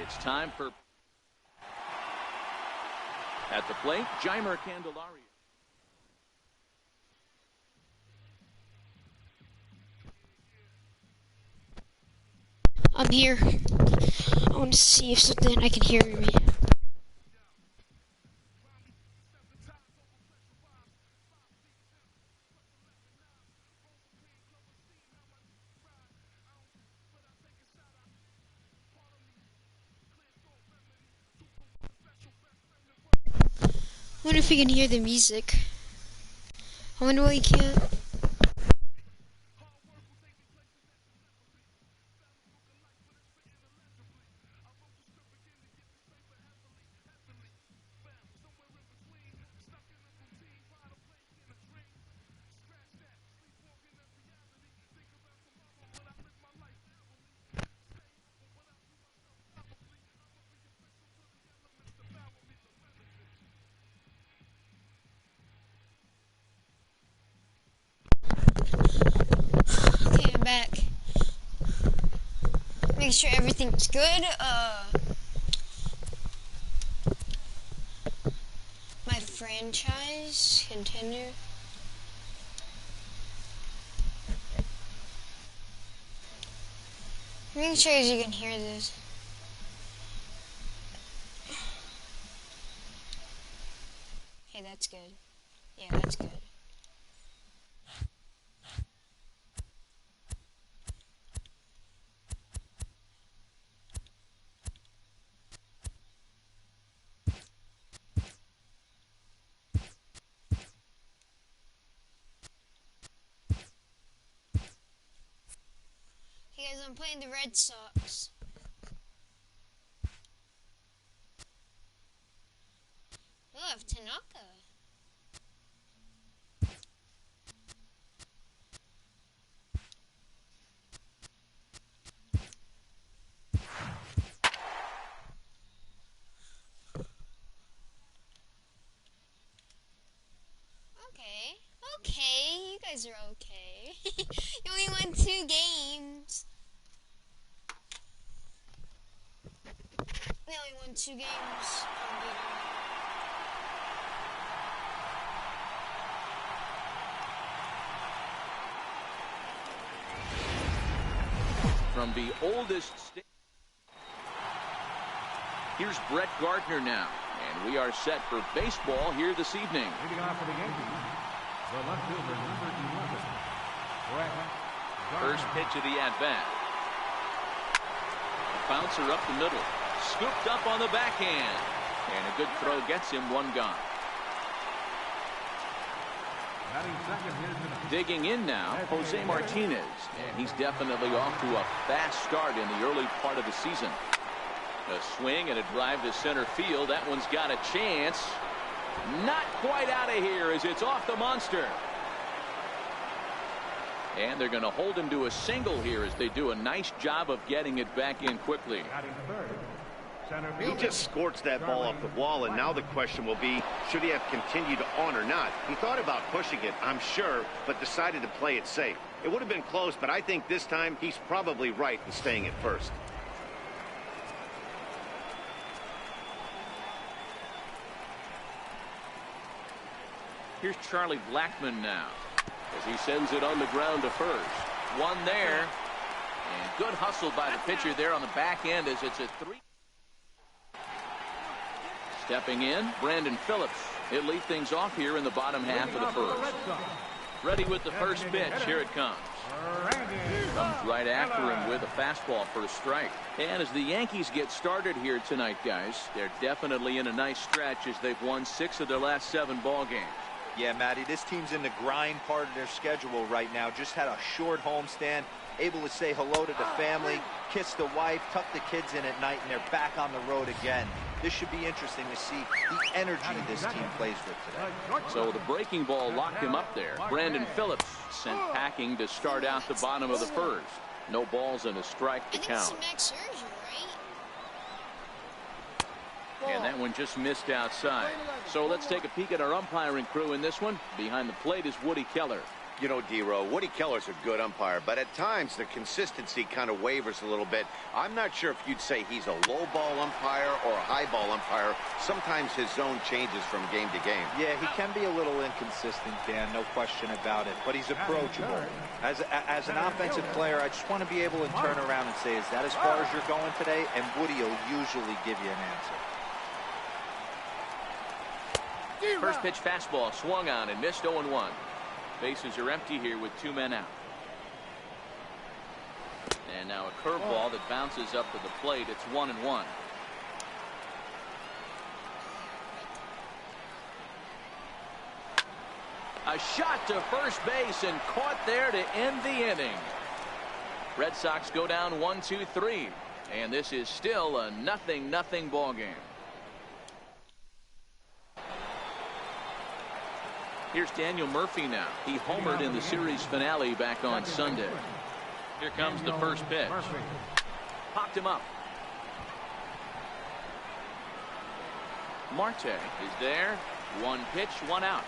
It's time for... At the plate, Jeimer Candelaria. I'm here. I want to see if something I can hear me. I wonder if we can hear the music. I wonder why you can't. Okay, I'm back. Make sure everything's good. My franchise continue. Make sure you can hear this. Okay, that's good. Yeah, that's good. Hey guys, I'm playing the Red Sox. We'll have Tanaka. Okay, you guys are okay. You only won 2 games. They only won 2 games. From the oldest state. Here's Brett Gardner now. And we are set for baseball here this evening. Leading off for the Yankees, the left fielder, number 11, Brett Gardner. First pitch of the at-bat. Bouncer up the middle. Scooped up on the backhand. And a good throw gets him 1 gone. Digging in now, Jose Martinez. And he's definitely off to a fast start in the early part of the season. A swing and a drive to center field. That one's got a chance. Not quite out of here as it's off the monster. And they're going to hold him to a single here as they do a nice job of getting it back in quickly. He just scorched that ball off the wall, and now the question will be, should he have continued on or not? He thought about pushing it, I'm sure, but decided to play it safe. It would have been close, but I think this time he's probably right in staying at first. Here's Charlie Blackmon now as he sends it on the ground to first. 1 there. And good hustle by the pitcher there on the back end as it's a 3. Stepping in, Brandon Phillips. He'll lead things off here in the bottom half of the first. Ready with the first pitch. Here it comes. Comes right after him with a fastball for a strike. And as the Yankees get started here tonight, guys, they're definitely in a nice stretch as they've won 6 of their last 7 ball games. Yeah, Matty, this team's in the grind part of their schedule right now. Just had a short homestand, able to say hello to the family, kiss the wife, tuck the kids in at night, and they're back on the road again. This should be interesting to see the energy this team plays with today. So the breaking ball locked him up there. Brandon Phillips sent packing to start out the bottom of the first. No balls and a strike to count. And that one just missed outside. So let's take a peek at our umpiring crew in this one. Behind the plate is Woody Keller. You know, D-Row, Woody Keller's a good umpire, but at times the consistency kind of wavers a little bit. I'm not sure if you'd say he's a low ball umpire or a high ball umpire. Sometimes his zone changes from game to game. Yeah, he can be a little inconsistent, Dan, no question about it, but he's approachable. As an offensive player, I just want to be able to turn around and say, is that as far as you're going today? And Woody will usually give you an answer. First pitch fastball swung on and missed. 0-1. Bases are empty here with 2 men out. And now a curveball that bounces up to the plate. It's 1-1. A shot to first base and caught there to end the inning. Red Sox go down 1-2-3, and this is still a 0-0 ball game. Here's Daniel Murphy now. He homered in the series finale back on Sunday. Here comes the first pitch. Popped him up. Marte is there. 1 pitch, 1 out.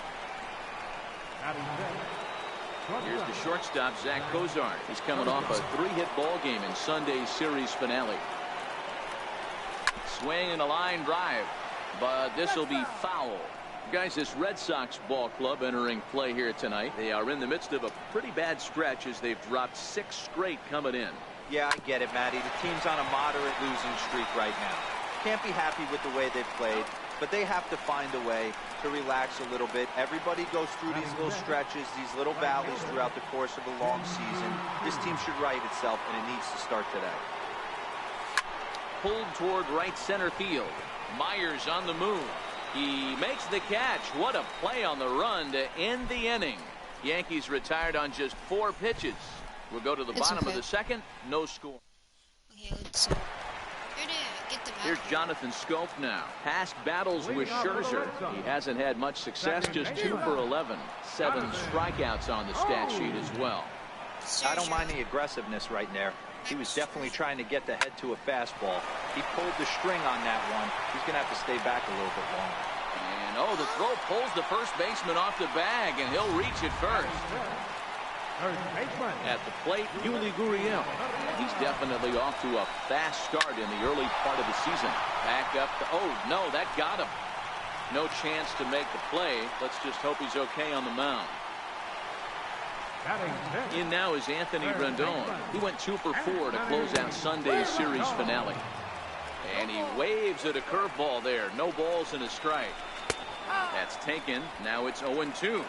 Here's the shortstop, Zach Cozart. He's coming off a 3-hit ball game in Sunday's series finale. Swing and a line drive, but this will be foul. Guys, this Red Sox ball club entering play here tonight. They are in the midst of a pretty bad stretch as they've dropped 6 straight coming in. Yeah, I get it, Matty. The team's on a moderate losing streak right now. Can't be happy with the way they've played, but they have to find a way to relax a little bit. Everybody goes through these little stretches, these little valleys throughout the course of a long season. This team should right itself, and it needs to start today. Pulled toward right center field. Myers on the move. He makes the catch. What a play on the run to end the inning. Yankees retired on just 4 pitches. We'll go to the bottom of the second. No score. Okay, let's get the Here's Jonathan Scope now. Past battles with Scherzer. He hasn't had much success. Just 2 for 11. 7 strikeouts on the stat sheet as well. I don't mind the aggressiveness right there. He was definitely trying to get the head to a fastball. He pulled the string on that one. He's going to have to stay back a little bit longer. And the throw pulls the first baseman off the bag, and he'll reach it first. At the plate, Yuli Gurriel. He's definitely off to a fast start in the early part of the season. Back up to, no, that got him. No chance to make the play. Let's just hope he's okay on the mound. In now is Anthony Rendon. He went 2 for 4 to close out Sunday's series finale. And he waves at a curveball there. No balls and a strike. That's taken. Now it's 0-2.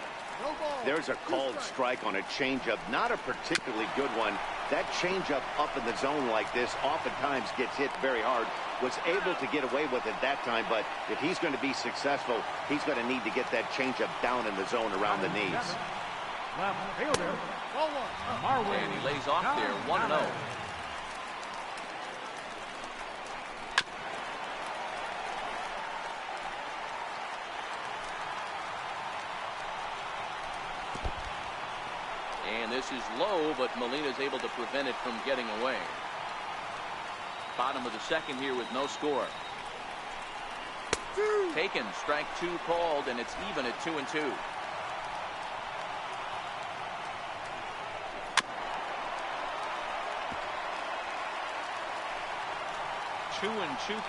There's a called strike on a changeup. Not a particularly good one. That changeup up in the zone like this oftentimes gets hit very hard. Was able to get away with it that time, but if he's going to be successful, he's going to need to get that changeup down in the zone around the knees. And he lays off there, 1-0. And this is low, but Molina's able to prevent it from getting away. Bottom of the second here with no score. Taken, strike 2 called, and it's even at 2-2. 2-2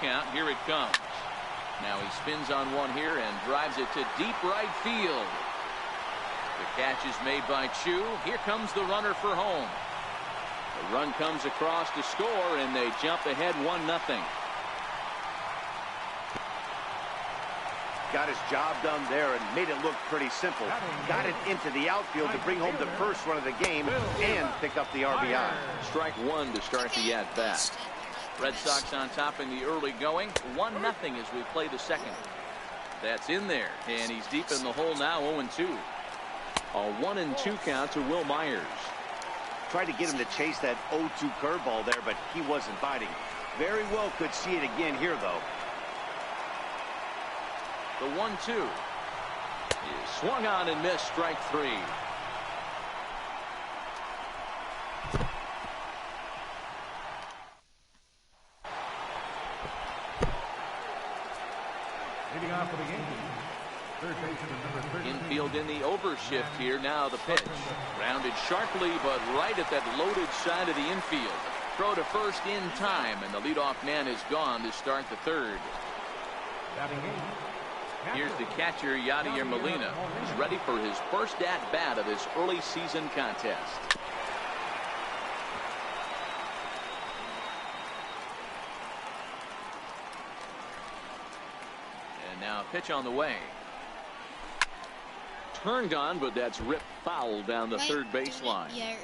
count. Here it comes. Now he spins on one here and drives it to deep right field. The catch is made by Chu. Here comes the runner for home. The run comes across to score, and they jump ahead 1-0. Got his job done there and made it look pretty simple. Got it into the outfield to bring home the first run of the game and pick up the RBI. Strike 1 to start the at-bat. Red Sox on top in the early going. 1-0 as we play the second. That's in there, and he's deep in the hole now, 0-2. A 1-2 count to Will Myers. Tried to get him to chase that 0-2 curveball there, but he wasn't biting. Very well could see it again here, though. The 1-2 is swung on and missed, strike 3. Leading off for the Yankees, Third baseman number 30. Infield in the overshift here. Now the pitch. Grounded sharply, but right at that loaded side of the infield. Throw to first in time, and the leadoff man is gone to start the third. Batting eighth. Here's the catcher, Yadier Molina. He's ready for his first at-bat of this early season contest. And now pitch on the way. Turned on, but that's ripped foul down the third baseline. Yeah,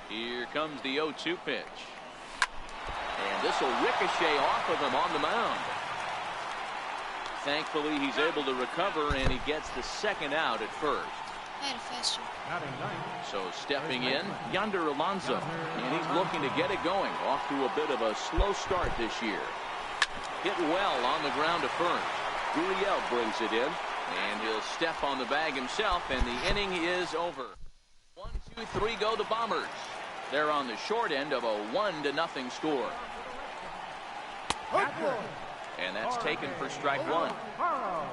early. Here comes the 0-2 pitch. And this will ricochet off of him on the mound. Thankfully, he's able to recover, and he gets the second out at first. I had a faster. Batting ninth. So stepping in, Yonder Alonso. And he's looking to get it going. Off to a bit of a slow start this year. Hit well on the ground to first. Gurriel brings it in, and he'll step on the bag himself, and the inning is over. 1, 2, 3 go the Bombers. They're on the short end of a 1-0 score. And that's taken for strike one.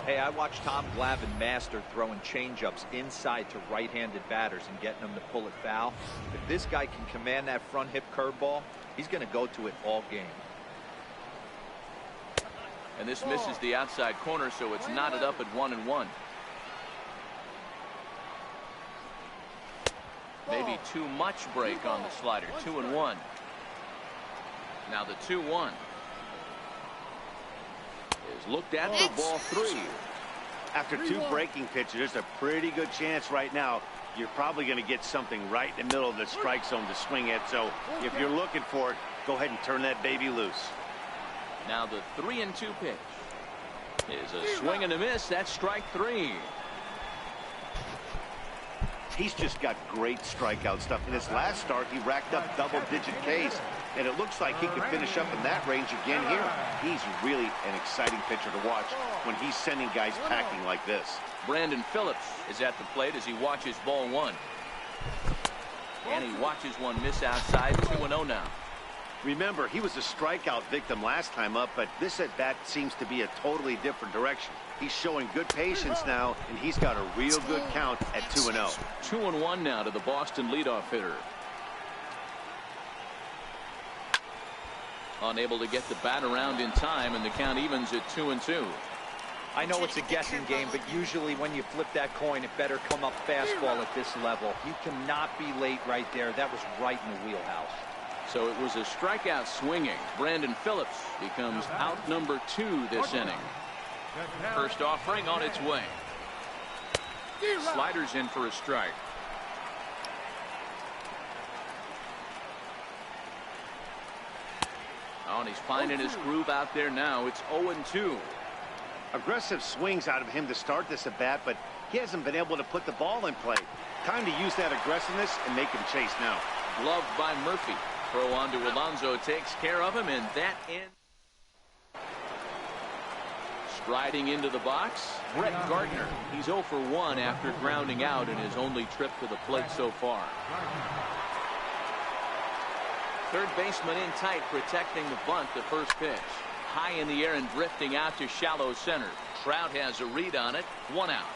Hey, I watched Tom Glavine master throwing changeups inside to right-handed batters and getting them to pull it foul. If this guy can command that front hip curveball, he's going to go to it all game. And this misses the outside corner, so it's knotted up at 1-1. Maybe too much break on the slider. 2-1. Now the 2-1 is looked at for ball 3. After 2 breaking pitches, there's a pretty good chance right now you're probably going to get something right in the middle of the strike zone to swing at. So if you're looking for it, go ahead and turn that baby loose. Now the 3-2 pitch is a swing and a miss. That's strike 3. He's just got great strikeout stuff. In his last start, he racked up double-digit Ks, and it looks like he could finish up in that range again here. He's really an exciting pitcher to watch when he's sending guys packing like this. Brandon Phillips is at the plate as he watches ball 1. And he watches one miss outside. 2-0 now. Remember, he was a strikeout victim last time up, but this at-bat seems to be a totally different direction. He's showing good patience now, and he's got a real good count at 2-0. 2-1 now to the Boston leadoff hitter. Unable to get the bat around in time, and the count evens at 2-2. I know it's a guessing game, but usually when you flip that coin, it better come up fastball at this level. You cannot be late right there. That was right in the wheelhouse. So it was a strikeout swinging. Brandon Phillips becomes out number 2 this inning. First offering on its way. Sliders in for a strike. Oh, and he's finding his groove out there now. It's 0-2. Aggressive swings out of him to start this at bat, but he hasn't been able to put the ball in play. Time to use that aggressiveness and make him chase now. Gloved by Murphy. Throw on to Alonso takes care of him, and that ends. Striding into the box, Brett Gardner. He's 0 for 1 after grounding out in his only trip to the plate so far. Third baseman in tight, protecting the bunt. The first pitch. High in the air and drifting out to shallow center. Trout has a read on it. 1 out.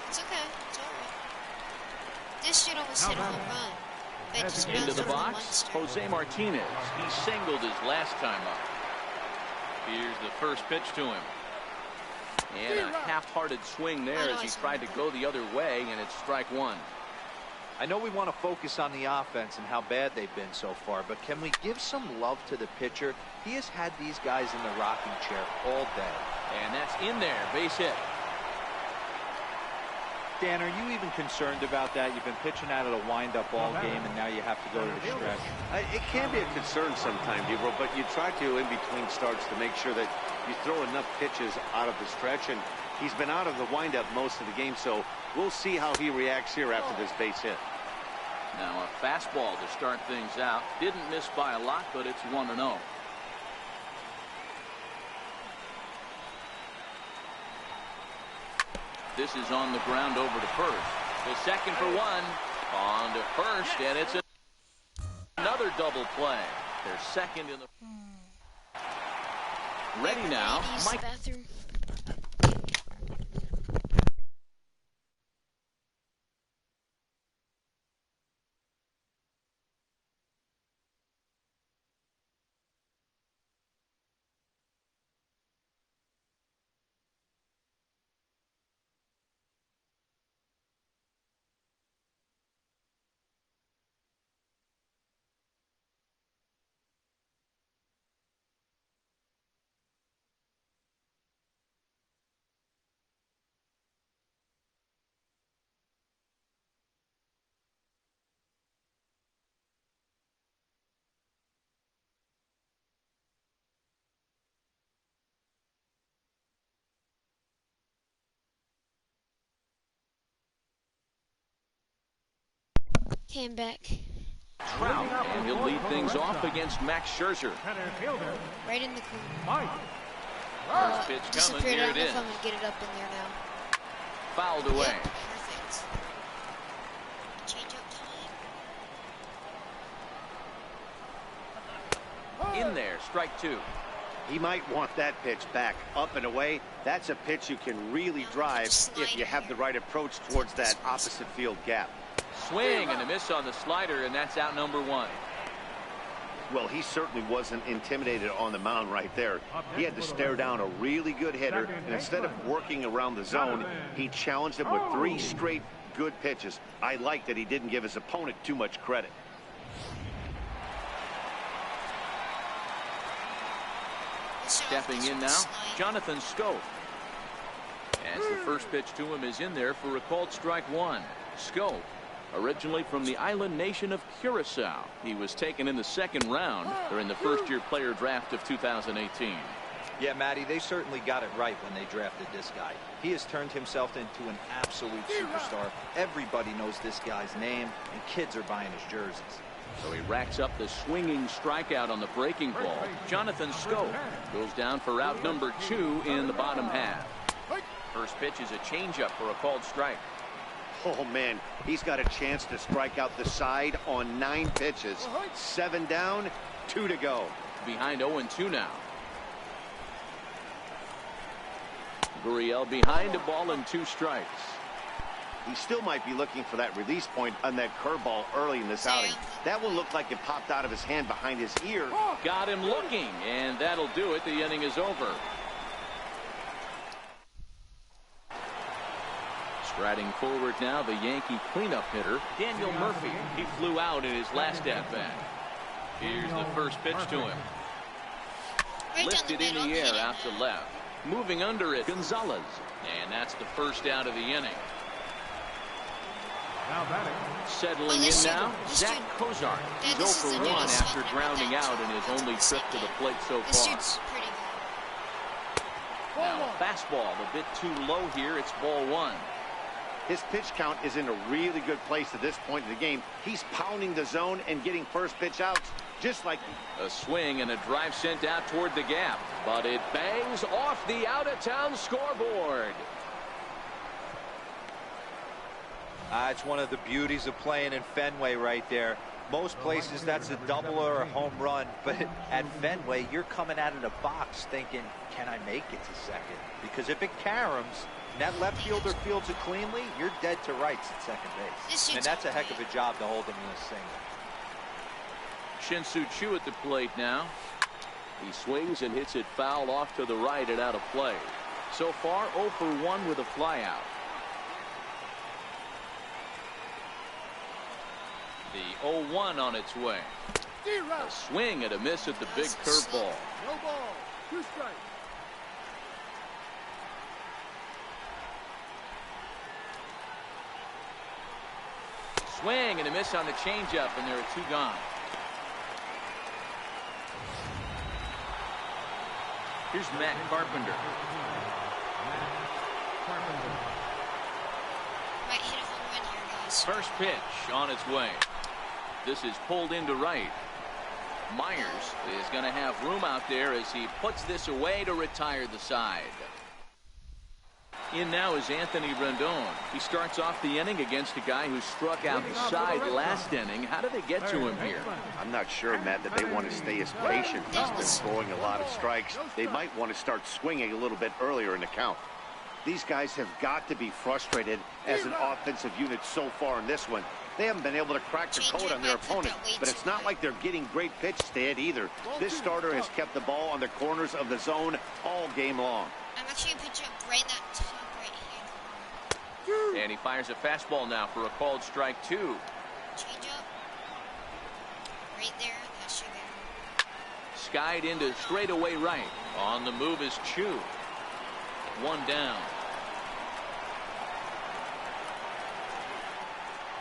It's okay. It's all right. This dude almost hit a home run. Into the box, Jose Martinez. He singled his last time up. Here's the first pitch to him. And a half-hearted swing there as he tried to go the other way, and it's strike 1. I know we want to focus on the offense and how bad they've been so far, but can we give some love to the pitcher? He has had these guys in the rocking chair all day. And that's in there, base hit. Dan, are you even concerned about that? You've been pitching out of the windup all game, and now you have to go to the stretch. It can be a concern sometimes, Gabriel, but you try to in between starts to make sure that you throw enough pitches out of the stretch, and he's been out of the windup most of the game, so we'll see how he reacts here after this base hit. Now a fastball to start things out. Didn't miss by a lot, but it's 1-0. This is on the ground over to first. The second for 1. On to first, and it's another double play. They're second in the... Ready now, Use the Mike. bathroom. Came back. Trout, and he'll lead things off against Max Scherzer. Center fielder, Right in the corner. Mike. First pitch coming, Disappeared. here I it don't know is. if I'm gonna get it up in there now. Fouled away. Yep, perfect. Change up time. In there, strike two. He might want that pitch back, up and away. That's a pitch you can really drive if you have the right approach towards that opposite field gap. Swing and a miss on the slider, and that's out number one. Well, he certainly wasn't intimidated on the mound right there. He had to stare down a really good hitter, and instead of working around the zone, he challenged him with 3 straight good pitches. I like that he didn't give his opponent too much credit. Stepping in now, Jonathan Schoaf. As the first pitch to him is in there for a called strike one. Schoaf, originally from the island nation of Curacao. He was taken in the second round during the first-year player draft of 2018. Yeah, Matty, they certainly got it right when they drafted this guy. He has turned himself into an absolute superstar. Everybody knows this guy's name, and kids are buying his jerseys. So he racks up the swinging strikeout on the breaking ball. Jonathan Schoaf goes down for out number 2 in the bottom half. First pitch is a changeup for a called strike. Oh, man, he's got a chance to strike out the side on 9 pitches. 7 down, 2 to go. Behind 0-2 now. Gurriel behind a ball and 2 strikes. He still might be looking for that release point on that curveball early in this outing. That one looked like it popped out of his hand behind his ear. Got him looking, and that'll do it. The inning is over. Striding forward now, the Yankee cleanup hitter, Daniel Murphy. He flew out in his last at-bat. Here's the first pitch to him. Lifted in the air out to left. Moving under it, Gonzalez. And that's the first out of the inning. Now batting. Settling in now, Zach Kozart. He's 0 for 1 after grounding out in his only trip to the plate so This far. dude's pretty good. Now fastball a bit too low here. It's ball 1. His pitch count is in a really good place at this point in the game. He's pounding the zone and getting first pitch outs just like A swing and a drive sent out toward the gap, but it bangs off the out-of-town scoreboard. It's one of the beauties of playing in Fenway right there. Most places that's a double or a home run, but at Fenway you're coming out of the box thinking, can I make it to second? Because if it caroms and that left fielder fields it cleanly, you're dead to rights at second base. And that's a heck of a job to hold him in a single. Shin-Soo Choo at the plate now. He swings and hits it foul off to the right and out of play. So far 0 for 1 with a flyout. The 0-1 on its way. A swing and a miss at the big curveball. No ball. 2 strikes. Swing and a miss on the changeup, and there are 2 gone. Here's Matt Carpenter. Might hit a home run here, guys. First pitch on its way. This is pulled into right. Myers is going to have room out there as he puts this away to retire the side. In now is Anthony Rendon. He starts off the inning against a guy who struck out the side last inning. How did they get to him here? I'm not sure, Matt, that they want to stay as patient. He's been throwing a lot of strikes. They might want to start swinging a little bit earlier in the count. These guys have got to be frustrated as an offensive unit so far in this one. They haven't been able to crack the code on their opponent, but it's not like they're getting great pitches to hit either. This starter has kept the ball on the corners of the zone all game long. I'm actually pitching up right that top right here. And he fires a fastball now for a called strike 2. Change up. Right there. That should go. Skied into straightaway right. On the move is Chu. 1 down.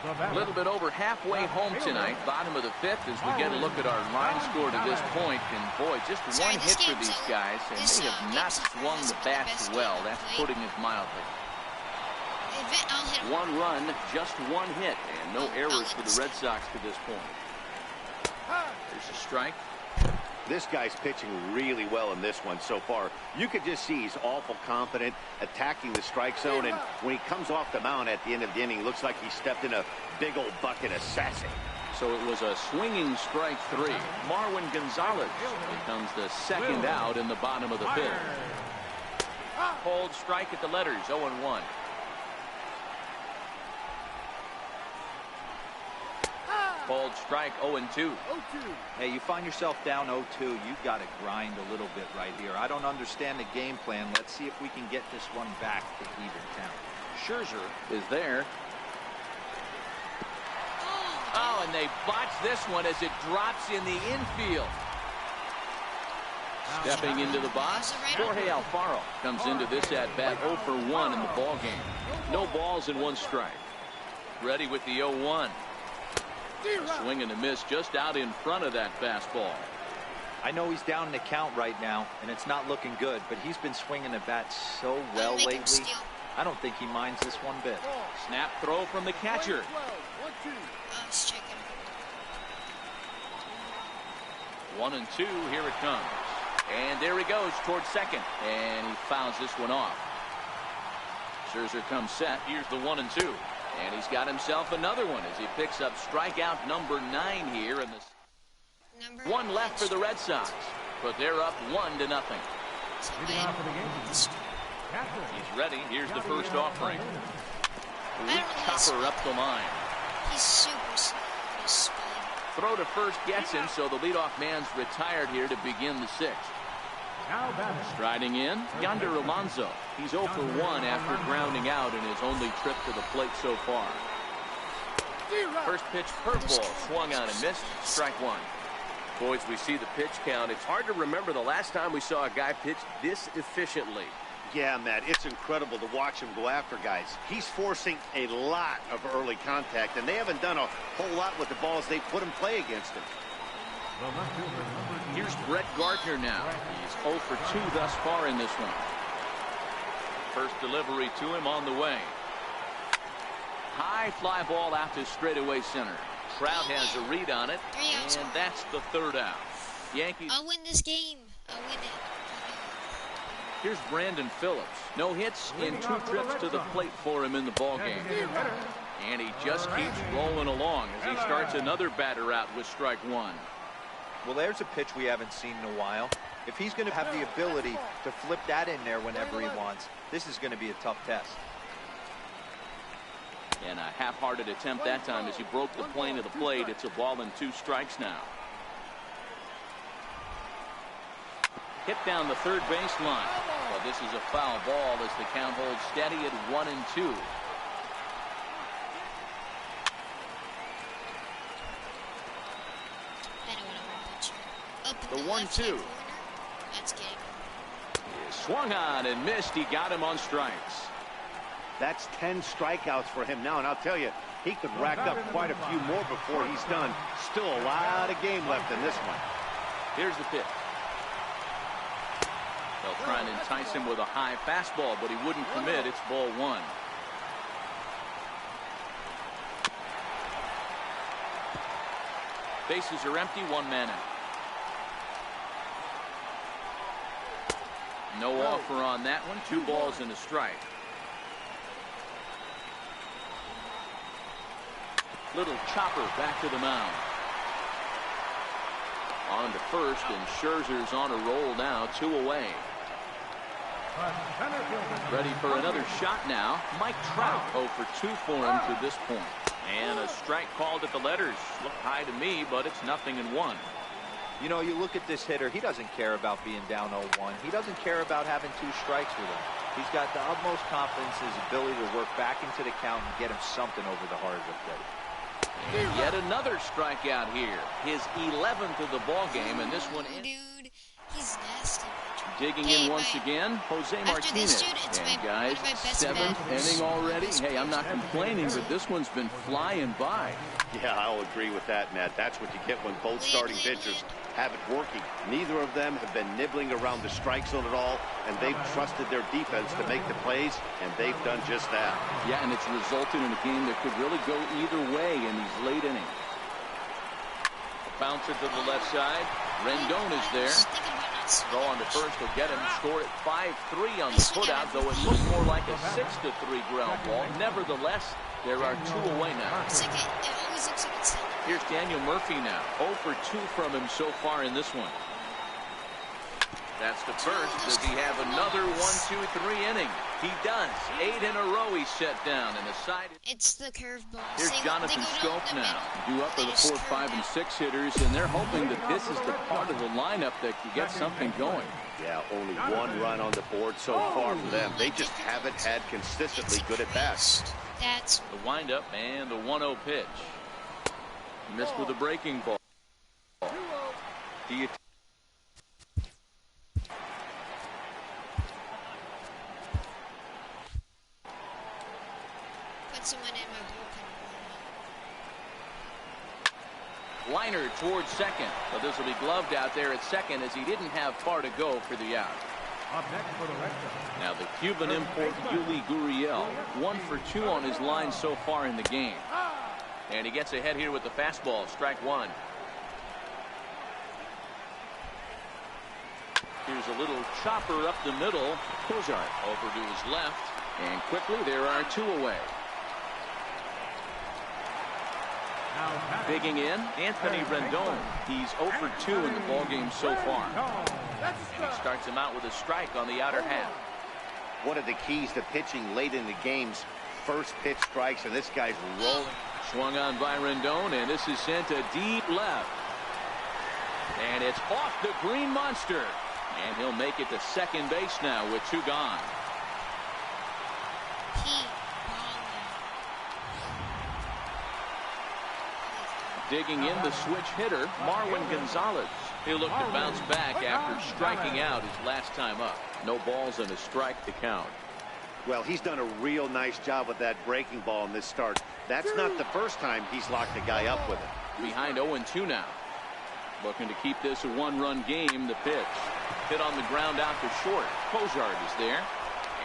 A little bit over halfway home tonight, bottom of the 5th, as we get a look at our line score to this point. And boy, just one hit for these guys, and they have not swung the bats well. That's putting it mildly. 1 run, just 1 hit, and no errors for the Red Sox to this point. There's a strike. This guy's pitching really well in this one so far. You could just see he's awful confident, attacking the strike zone, and when he comes off the mound at the end of the inning, looks like he stepped in a big old bucket of sassy. So it was a swinging strike 3. Marwin Gonzalez becomes the second out in the bottom of the 5th. Cold strike at the letters, 0-1. Cold strike, 0-2. Hey, you find yourself down 0-2. You've got to grind a little bit right here. I don't understand the game plan. Let's see if we can get this one back to even count. Scherzer is there. Oh, and they botch this one as it drops in the infield. Stepping into the box, Jorge Alfaro comes into this at-bat 0 for 1 in the ballgame. No balls and 1 strike. Ready with the 0-1. A swing and a miss just out in front of that fastball. I know he's down in the count right now, and it's not looking good, but he's been swinging the bat so well lately. I don't think he minds this one bit. Snap throw from the catcher. 1-2, here it comes. And there he goes towards second, and he fouls this one off. Scherzer comes set. Here's the 1-2. And he's got himself another one as he picks up strikeout number 9 here. And the 1 left for the Red Sox, but they're up 1-0. He's ready. Here's the first offering. Weak chopper up the line. He's super speed. Throw to first gets him, so the leadoff man's retired here to begin the 6th. Striding in, Yonder Alonso. He's 0 for 1 after grounding out in his only trip to the plate so far. First pitch curveball, swung on and missed. Strike 1. Boys, we see the pitch count. It's hard to remember the last time we saw a guy pitch this efficiently. Yeah, Matt, it's incredible to watch him go after guys. He's forcing a lot of early contact, and they haven't done a whole lot with the balls they put in play against him. Here's Brett Gardner now. He's 0 for 2 thus far in this one. First delivery to him on the way. High fly ball out to straightaway center. Trout has a read on it, and that's the 3rd out. Yankees. I'll win this game. I'll win it. Here's Brandon Phillips. No hits in 2 trips to the plate for him in the ballgame. And he just keeps rolling along as he starts another batter out with strike 1. Well, there's a pitch we haven't seen in a while. If he's going to have the ability to flip that in there whenever he wants, this is going to be a tough test. And a half-hearted attempt that time as he broke the plane of the plate. It's a ball and 2 strikes now. Hit down the third baseline. Well, this is a foul ball as the count holds steady at 1-2. The 1-2. That's game. Swung on and missed. He got him on strikes. That's 10 strikeouts for him now, and I'll tell you, he could rack up quite a few more before he's done. Still a lot of game left in this one. Here's the pitch. They'll try and entice him with a high fastball, but he wouldn't commit. It's ball 1. Bases are empty, 1 man out. No offer on that one. 2 balls and a strike. Little chopper back to the mound. On to first, and Scherzer's on a roll now, 2 away. Ready for another shot now. Mike Trout 0 for 2 for him to this point. And a strike called at the letters. Looked high to me, but it's 0-1. You know, you look at this hitter, he doesn't care about being down 0-1. He doesn't care about having 2 strikes with him. He's got the utmost confidence in his ability to work back into the count and get him something over the hard work plate. And yet another strikeout here. His 11th of the ball game, and this one in. Dude, he's nasty. Digging in once again, Jose Martinez. And guys, 7th inning already. Hey, I'm not complaining, but this one's been flying by. Yeah, I'll agree with that, Matt. That's what you get when both starting pitchers have it working. Neither of them have been nibbling around the strike zone at all, and they've trusted their defense to make the plays, and they've done just that. Yeah, and it's resulted in a game that could really go either way in these late innings. Bouncer to the left side. Rendon is there. Throw on to first will get him. Score at 5-3 on the putout, though it looked more like a 6-3 ground ball. Nevertheless, there are 2 away now. Here's Daniel Murphy now. 0 for 2 from him so far in this one. That's the first. Does he have another 1-2-3 inning? He does. 8 in a row he's set down, and the side. It's the curveball. Here's Jonathan Schoop now. Due up for the 4, 5, and 6 hitters, and they're hoping that this is the part of the lineup that can get something going. Yeah, only 1 run on the board so far for them. They just haven't had consistently good at bats. That's the windup and the 1-0 pitch. Missed with a breaking ball. Do you put someone in my bullpen? Liner towards second. But this will be gloved out there at second as he didn't have far to go for the out. Up next for the Red Sox. Now the Cuban import Yuli Gurriel, 1 for 2 on his line so far in the game. And he gets ahead here with the fastball. Strike 1. Here's a little chopper up the middle. Cozart over to his left. And quickly there are 2 away. Digging in, Anthony Rendon. He's 0 for 2 in the ballgame so far. And he starts him out with a strike on the outer half. One of the keys to pitching late in the games, first pitch strikes, and this guy's rolling. Swung on by Rendon, and this is sent to deep left. And it's off the Green Monster. And he'll make it to second base now with 2 gone. Digging in the switch hitter, Marwin Gonzalez. He'll look to bounce back after striking out his last time up. No balls and a strike to count. Well, he's done a real nice job with that breaking ball in this start. That's not the first time he's locked a guy up with it. Behind 0-2 now. Looking to keep this a 1-run game. The pitch. Hit on the ground out to short. Cozart is there.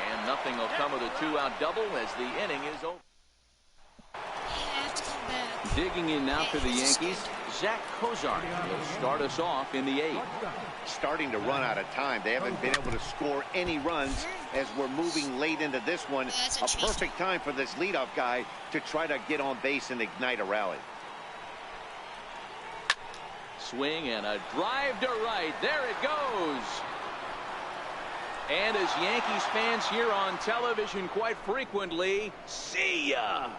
And nothing will come of the 2-out double as the inning is over. Digging in now for the Yankees, Zach Cozart will start us off in the 8th. Starting to run out of time. They haven't been able to score any runs as we're moving late into this one. A perfect time for this leadoff guy to try to get on base and ignite a rally. Swing and a drive to right. There it goes. And as Yankees fans here on television quite frequently, see ya.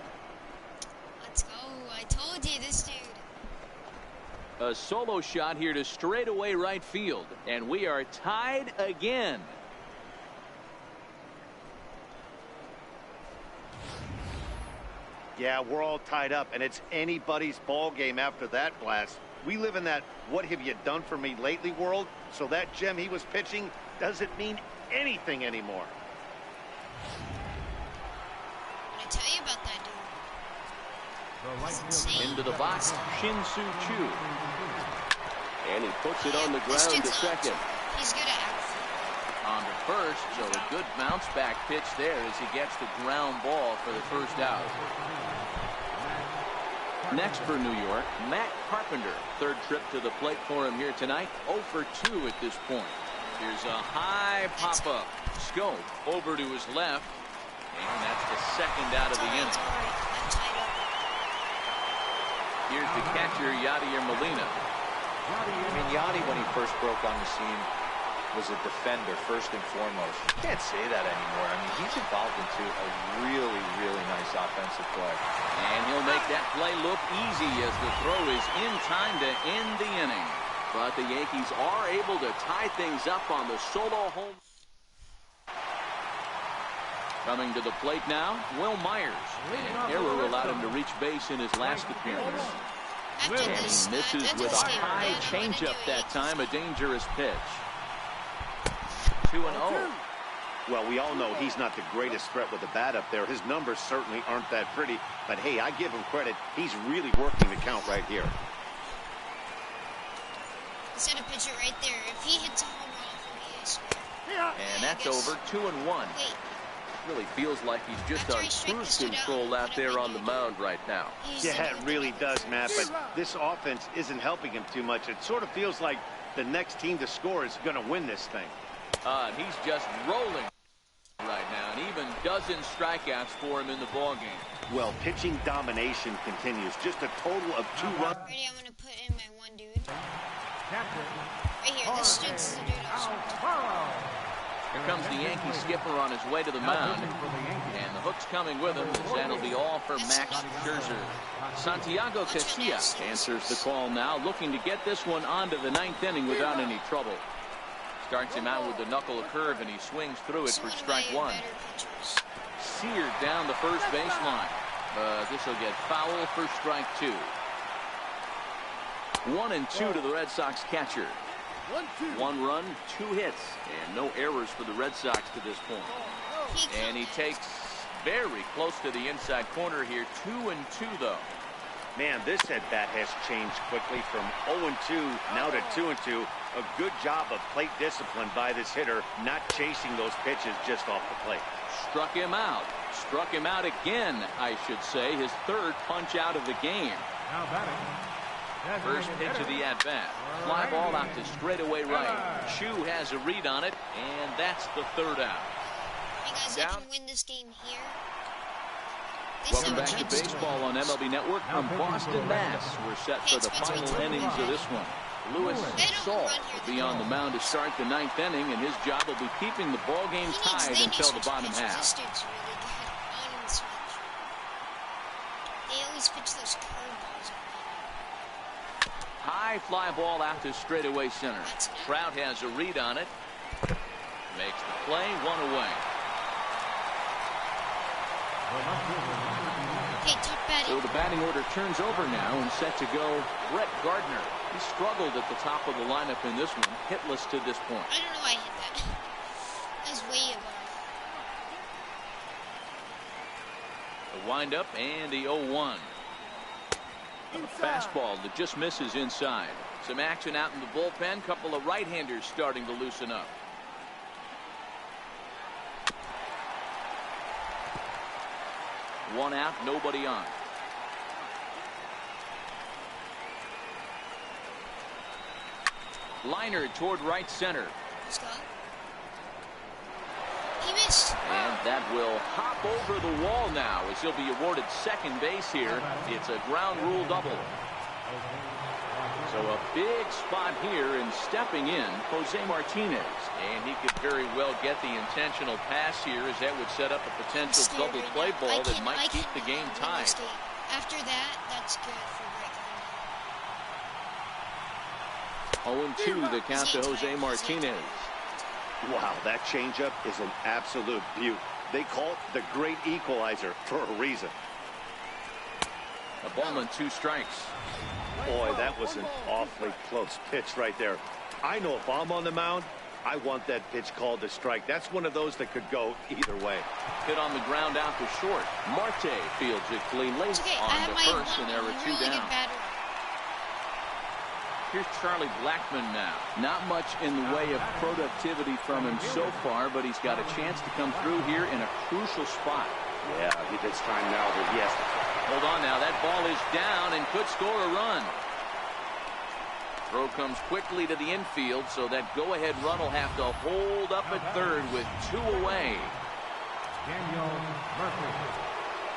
Let's go. I told you this dude. A solo shot here to straightaway right field. And we are tied again. Yeah, we're all tied up, and it's anybody's ball game after that blast. We live in that what have you done for me lately world, so that gem he was pitching doesn't mean anything anymore. What did I tell you about that dude? Into the box, Shin-Soo Choo. And he puts it on the ground to second. He's good at outfield. On to first, so a good bounce back pitch there as he gets the ground ball for the first out. Next for New York, Matt Carpenter. Third trip to the plate for him here tonight. 0 for 2 at this point. Here's a high pop-up. Schoop over to his left. And that's the second out of the inning. Here's the catcher, Yadier Molina. I mean, Yadi, when he first broke on the scene, was a defender first and foremost. You can't say that anymore. I mean, he's evolved into a really, really nice offensive play. And he'll make that play look easy as the throw is in time to end the inning. But the Yankees are able to tie things up on the solo home. Coming to the plate now, Will Myers. An error allowed him to reach base in his last appearance. And he misses with a high changeup that time, a dangerous pitch. 2-0. Well, we all know he's not the greatest threat with the bat up there. His numbers certainly aren't that pretty. But, hey, I give him credit. He's really working the count right here. He's got a pitcher right there. If he hits a home run off of me, I swear. And that's over. 2-1. Wait. Really feels like he's just on cruise control out there on the mound right now. Yeah, it really does, Matt. But this offense isn't helping him too much. It sort of feels like the next team to score is going to win this thing. And he's just rolling right now, and even dozen strikeouts for him in the ballgame. Well, pitching domination continues. Just a total of 2 runs. Ready? I'm going to put in my one dude. Right here. This dude's the dude I was Here comes the Yankee skipper on his way to the mound. And the hook's coming with him, as that'll be all for Max Scherzer. Santiago Casilla answers the call now, looking to get this one onto the 9th inning without any trouble. Starts him out with the knuckle curve, and he swings through it for strike one. Seared down the first baseline. But this will get foul for strike 2. 1-2 to the Red Sox catcher. 1 run, 2 hits, and no errors for the Red Sox to this point. And he takes very close to the inside corner here. 2-2 though. Man, this at-bat has changed quickly from 0-2 now to 2-2. A good job of plate discipline by this hitter, not chasing those pitches just off the plate. Struck him out. Struck him out again, I should say. His 3rd punch out of the game. Now batting. First pitch of the at-bat. Fly ball out to straightaway right. Chu has a read on it, and that's the 3rd out. Hey guys, I can win this game here. Welcome back to baseball on MLB Network from Boston, Mass. We're set for the final innings of this one. Lewis Saul will be on the mound to start the 9th inning, and his job will be keeping the ball game tied until the bottom half. This dude's really good. On and switch. They always pitch those curveballs. High fly ball out to straightaway center. Trout has a read on it. Makes the play, 1 away. Hey, top batting. So the batting order turns over now, and set to go Brett Gardner. He struggled at the top of the lineup in this one, hitless to this point. I don't know why I hit that. That was way above. The windup and the 0-1. A fastball that just misses inside. Some action out in the bullpen. Couple of right-handers starting to loosen up. One out, nobody on. Liner toward right center. Let's go. He missed. And that will hop over the wall now as he'll be awarded second base here. It's a ground rule double. So a big spot here, and stepping in, Jose Martinez. And he could very well get the intentional pass here, as that would set up a potential double play ball that might keep the game tied. After that, that's good for Brett. 0-2 the count to Jose Martinez. Wow, that changeup is an absolute beaut. They call it the great equalizer for a reason. A ball and 2 strikes. Boy, that was an awfully close pitch right there. I know if I'm on the mound, I want that pitch called a strike. That's one of those that could go either way. Hit on the ground out to short. Marte fields it clean late on the first, and there are 2 down. Here's Charlie Blackmon now. Not much in the way of productivity from him so far, but he's got a chance to come through here in a crucial spot. Yeah, it's time now that he has to. Hold on now. That ball is down and could score a run. Throw comes quickly to the infield, so that go-ahead run will have to hold up at third with 2 away. Daniel Murphy.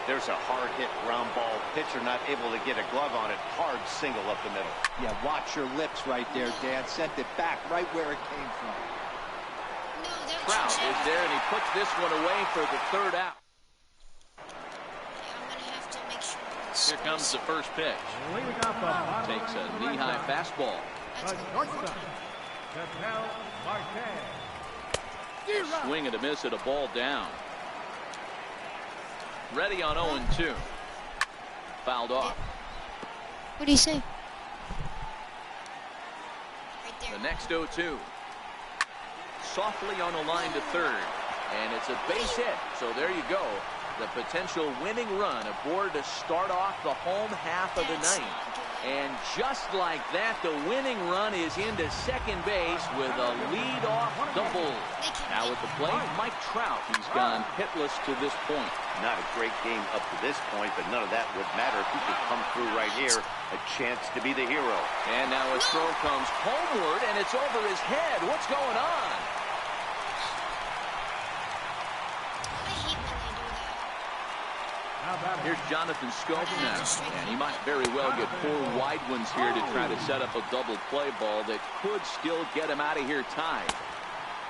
There's a hard hit ground ball. Pitcher not able to get a glove on it. Hard single up the middle. Yeah, watch your lips right there, Dan. Sent it back right where it came from. No, that was Trout is there, and he puts this one away for the third out. Yeah, I'm gonna have to make sure. Here comes the first pitch. Leading off the bottom Takes of a the knee-high Red Sox, fastball. the shortstop, Ketel Marte. Swing and a miss at a ball down. Ready on 0-2. Fouled off. What do you say? Right there. The next 0-2. Softly on a line to third. And it's a base hit. So there you go. The potential winning run aboard to start off the home half of the ninth. And just like that, the winning run is into second base with a lead-off double. Now at the plate, Mike Trout. He's gone hitless to this point. Not a great game up to this point, but none of that would matter if he could come through right here. A chance to be the hero. And now a throw comes homeward, and it's over his head. What's going on? Here's Jonathan Scope now, and he might very well get 4 wide ones here to try to set up a double play ball that could still get him out of here tied.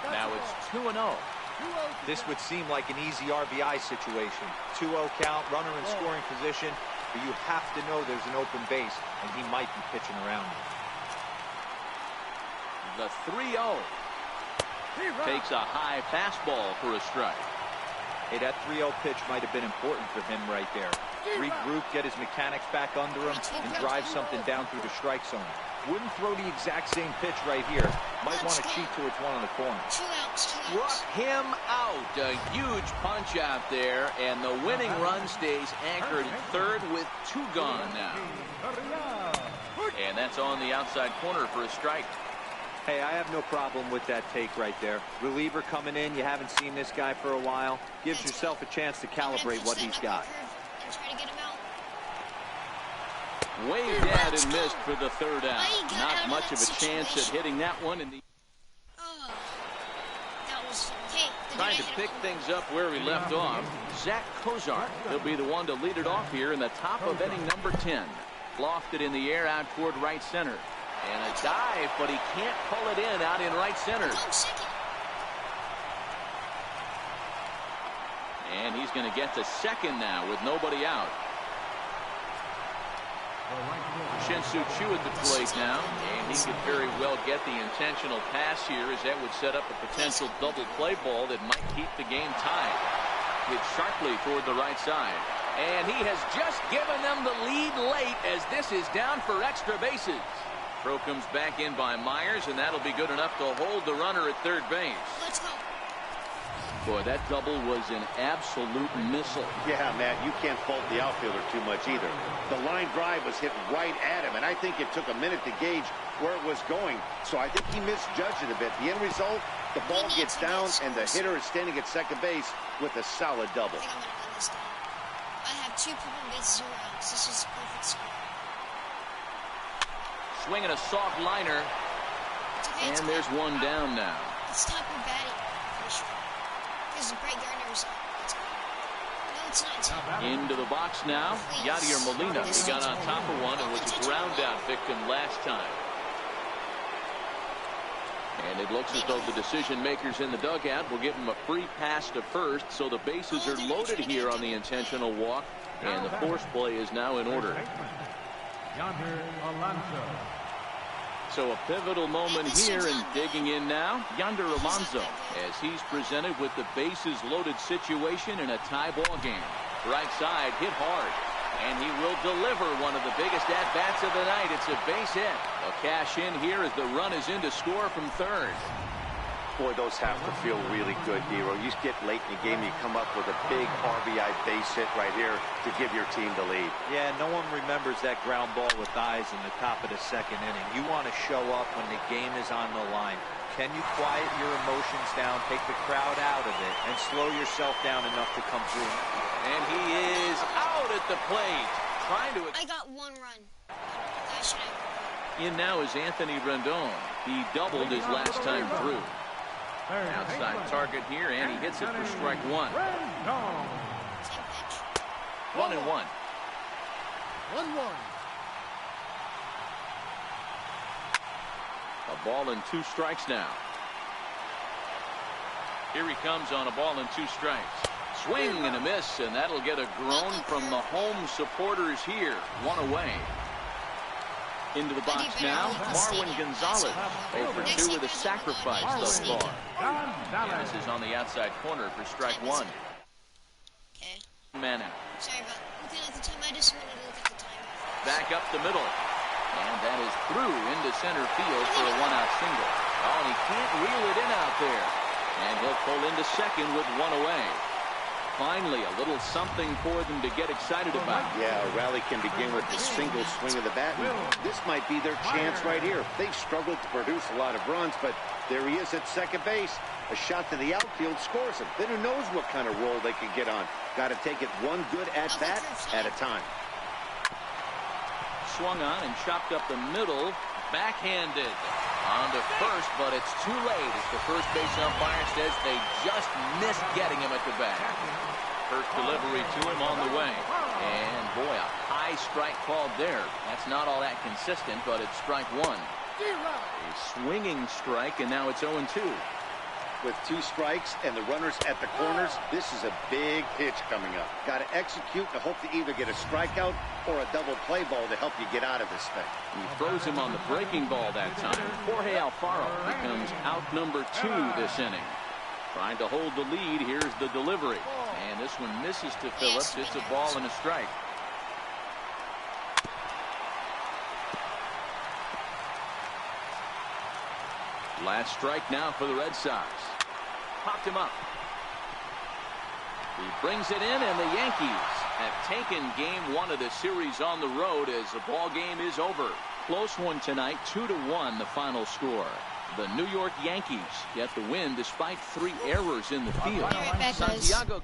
Now it's 2-0. This would seem like an easy RBI situation. 2-0 count, runner in scoring position, but you have to know there's an open base, and he might be pitching around it. The 3-0. Takes a high fastball for a strike. Hey, that 3-0 pitch might have been important for him right there. Regroup, get his mechanics back under him, and drive something down through the strike zone. Wouldn't throw the exact same pitch right here. Might want to cheat towards one on the corner. Struck him out. A huge punch out there, and the winning run stays anchored at third with 2 gone now. And that's on the outside corner for a strike. Hey, I have no problem with that take right there. Reliever coming in, you haven't seen this guy for a while. Gives yourself a chance to calibrate what he's got. Way down and missed for the third out. Not much of a chance at hitting that one in the... Trying to pick things up where we left off. Zach Kozar. He'll be the one to lead it off here in the top of inning number 10. Lofted in the air out toward right center. And a dive, but he can't pull it in out in right center. And he's going to get to second now with nobody out. Shin-Soo Choo at the plate now, and he could very well get the intentional pass here, as that would set up a potential double play ball that might keep the game tied. Hit sharply toward the right side. And he has just given them the lead late as this is down for extra bases. Throw comes back in by Myers, and that'll be good enough to hold the runner at third base. Let's go. Boy, that double was an absolute missile. Yeah, Matt, you can't fault the outfielder too much either. The line drive was hit right at him, and I think it took a minute to gauge where it was going. So I think he misjudged it a bit. The end result, the ball gets down, and the hitter is standing at second base with a solid double. I think I'm going to win this game. I have 2 people base 0 outs. This is a perfect score. Swinging a soft liner, Okay, and there's one down now. Let's stop your batting, I'm pretty sure. Because Brett Gardner's up. Let's go. No, it's not. Into the box now, Yadier Molina. He got on top of one and was a ground out victim last time. And it looks as though the decision makers in the dugout will give him a free pass to first, so the bases are loaded here on the intentional walk, and the force play is now in order. Yonder Alonso. So a pivotal moment here, and digging in now, Yonder Alonso, as he's presented with the bases loaded situation in a tie ball game. Right side hit hard, and he will deliver one of the biggest at-bats of the night. It's a base hit. A cash in here as the run is in to score from third. Boy, those have to feel really good, Dero. You get late in the game, you come up with a big RBI base hit right here to give your team the lead. Yeah, no one remembers that ground ball with eyes in the top of the second inning. You want to show up when the game is on the line. Can you quiet your emotions down, take the crowd out of it, and slow yourself down enough to come through? And he is out at the plate. Trying to... I got 1 run. That should have. In now is Anthony Rendon. He doubled his last time through. Outside target here, and he hits it for strike 1. 1-1. 1-1. A ball and 2 strikes now. Here he comes on a ball and 2 strikes. Swing and a miss, and that'll get a groan from the home supporters here. 1 away. Into the box now, Marwin Gonzalez. 0-for-2 with a sacrifice thus far. And this is on the outside corner for strike 1. Okay. Man out. Sorry about looking at the time. I just wanted to look at the time. Back up the middle. And that is through into center field for a 1-out single. Oh, and he can't reel it in out there. And he'll pull into second with 1 away. Finally, a little something for them to get excited about. Yeah, a rally can begin with a single swing of the bat. This might be their chance right here. They've struggled to produce a lot of runs, but there he is at second base. A shot to the outfield scores him. Then who knows what kind of roll they can get on. Got to take it one good at-bat at a time. Swung on and chopped up the middle. Backhanded on to first, but it's too late as the first base umpire says they just missed getting him at the bat. First delivery to him on the way. And boy, a high strike called there. That's not all that consistent, but it's strike 1. A swinging strike, and now it's 0-2. With 2 strikes and the runners at the corners, this is a big pitch coming up. Got to execute and hope to either get a strikeout or a double play ball to help you get out of this thing. He throws him on the breaking ball that time. Jorge Alfaro becomes out number 2 this inning. Trying to hold the lead. Here's the delivery. And this one misses to Phillips. It's a ball and a strike. Last strike now for the Red Sox. Popped him up. He brings it in, and the Yankees have taken game 1 of the series on the road as the ball game is over. Close one tonight, 2-1 the final score. The New York Yankees get the win despite 3 errors in the field. Santiago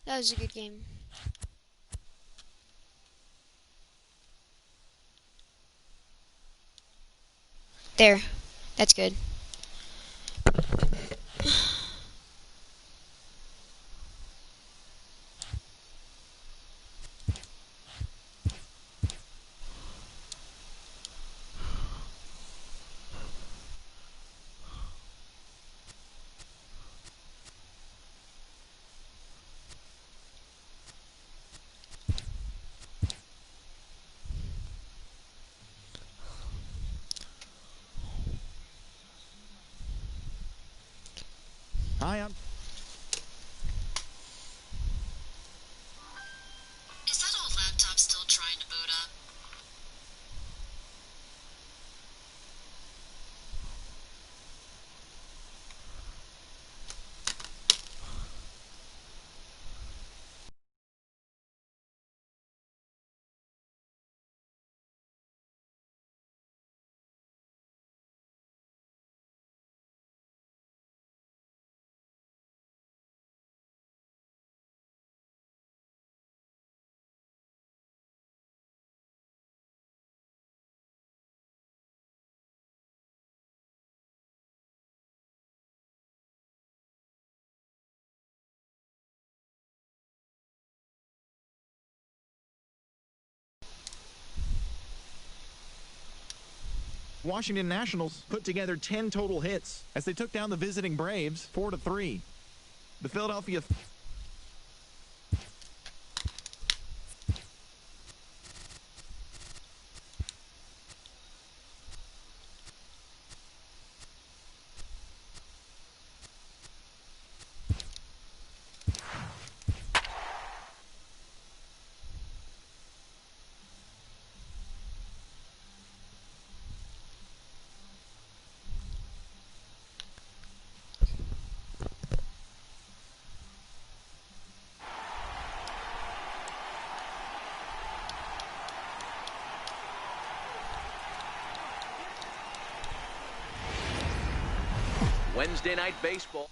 That was a good game. There. That's good. Washington Nationals put together 10 total hits as they took down the visiting Braves 4-3. The Philadelphia Wednesday night baseball.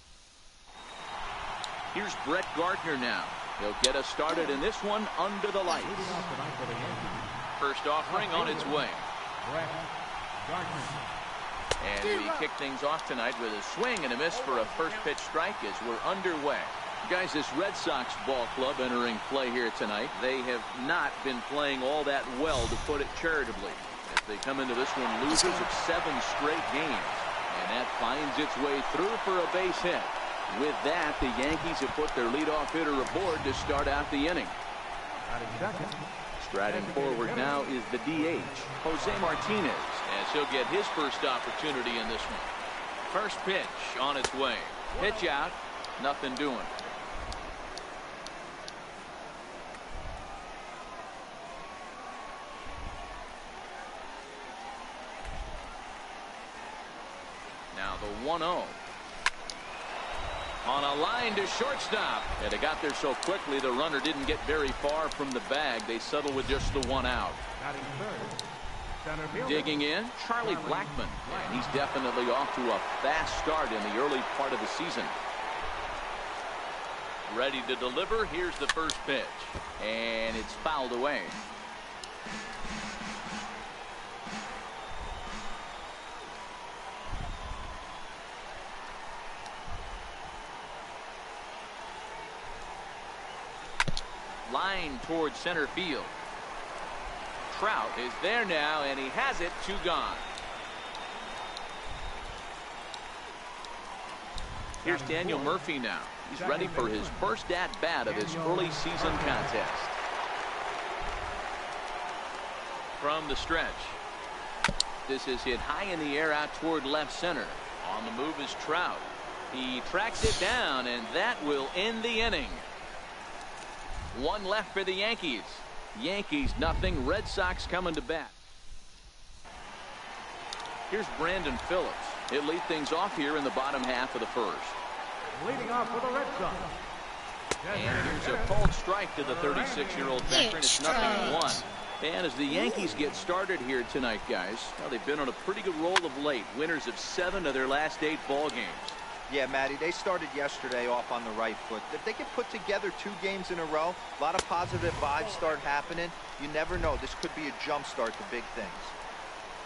Here's Brett Gardner now. He'll get us started in this one under the lights. First offering on its way. And we kick things off tonight with a swing and a miss for a first pitch strike as we're underway. Guys, this Red Sox ball club entering play here tonight. They have not been playing all that well, to put it charitably, as they come into this one losers of 7 straight games. And that finds its way through for a base hit. With that, the Yankees have put their leadoff hitter aboard to start out the inning. Striding forward now is the DH, Jose Martinez, as he'll get his first opportunity in this one. First pitch on its way. Pitch out, nothing doing. Now the 1-0. On a line to shortstop. And it got there so quickly the runner didn't get very far from the bag. They settle with just the 1 out. Digging in, Charlie Blackmon. And he's definitely off to a fast start in the early part of the season. Ready to deliver. Here's the first pitch. And it's fouled away. Line towards center field. Trout is there now, and he has it. 2 gone. Here's Daniel Murphy now. He's ready for his first at-bat of his early season contest. From the stretch. This is hit high in the air out toward left center. On the move is Trout. He tracks it down, and that will end the inning. 1 left for the Yankees. Yankees nothing. Red Sox coming to bat. Here's Brandon Phillips. He'll lead things off here in the bottom half of the first. Leading off for the Red Sox. And here's a called strike to the 36-year-old veteran. It's 0-1. And as the Yankees get started here tonight, guys, well, they've been on a pretty good roll of late. Winners of 7 of their last 8 ball games. Yeah, Matty, they started yesterday off on the right foot. If they can put together 2 games in a row, a lot of positive vibes start happening. You never know. This could be a jump start to big things.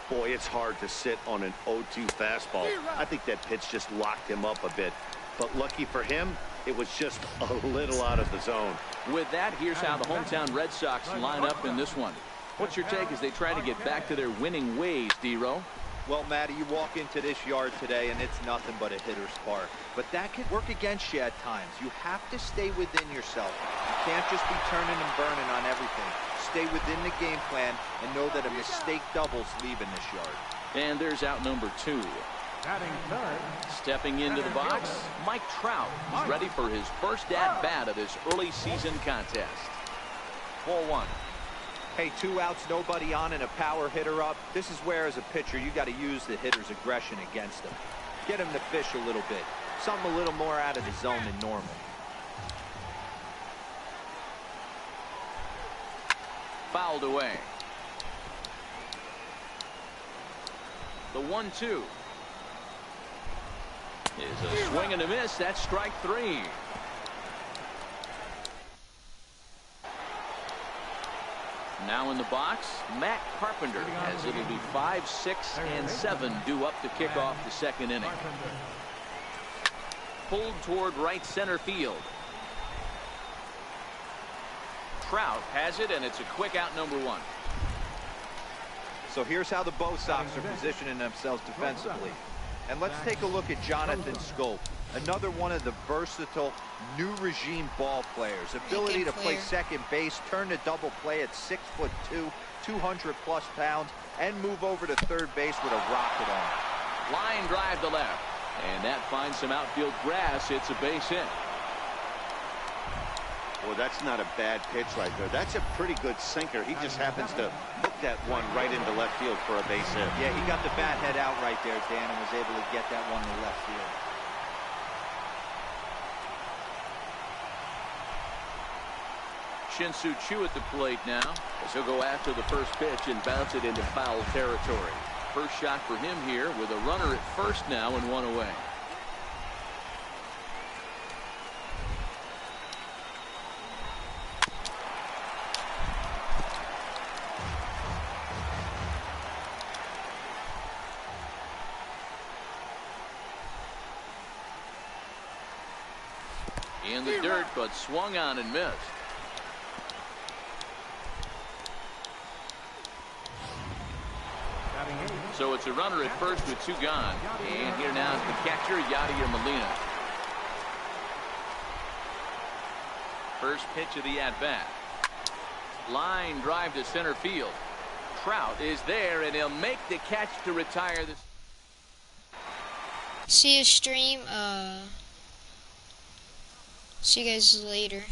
Boy, it's hard to sit on an 0-2 fastball. I think that pitch just locked him up a bit. But lucky for him, it was just a little out of the zone. With that, here's how the hometown Red Sox line up in this one. What's your take as they try to get back to their winning ways, D-Row? Well, Matty, you walk into this yard today, and it's nothing but a hitter's park. But that can work against you at times. You have to stay within yourself. You can't just be turning and burning on everything. Stay within the game plan and know that a mistake doubles leaving this yard. And there's out number 2. Stepping into the box, Mike Trout. He's ready for his first at-bat of this early season contest. Ball 1. Hey, 2 outs, nobody on, and a power hitter up. This is where, as a pitcher, you got to use the hitter's aggression against him. Get him to fish a little bit. Something a little more out of the zone than normal. Fouled away. The 1-2. Is a swing and a miss. That's strike 3. Now in the box, Matt Carpenter, as it'll be 5, 6, and 7 due up to kick off the second inning. Pulled toward right center field. Trout has it, and it's a quick out number 1. So here's how the Bo Sox are positioning themselves defensively. And let's take a look at Jonathan Scope, another one of the versatile new regime ball players. Ability to play second base, turn to double play at 6'2", 200+ pounds, and move over to third base with a rocket arm. Line drive to left. And that finds some outfield grass. It's a base hit. Well, that's not a bad pitch right there. That's a pretty good sinker. He just happens to hook that one right into left field for a base hit. Yeah, he got the bat head out right there, Dan, and was able to get that one to left field. Shin-Soo Choo at the plate now, as he'll go after the first pitch and bounce it into foul territory. First shot for him here with a runner at first now and one away. In the dirt, but swung on and missed. So it's a runner at first with two gone. And here now is the catcher, Yadier Molina. First pitch of the at-bat. Line drive to center field. Trout is there, and he'll make the catch to retire this. See you stream. See you guys later.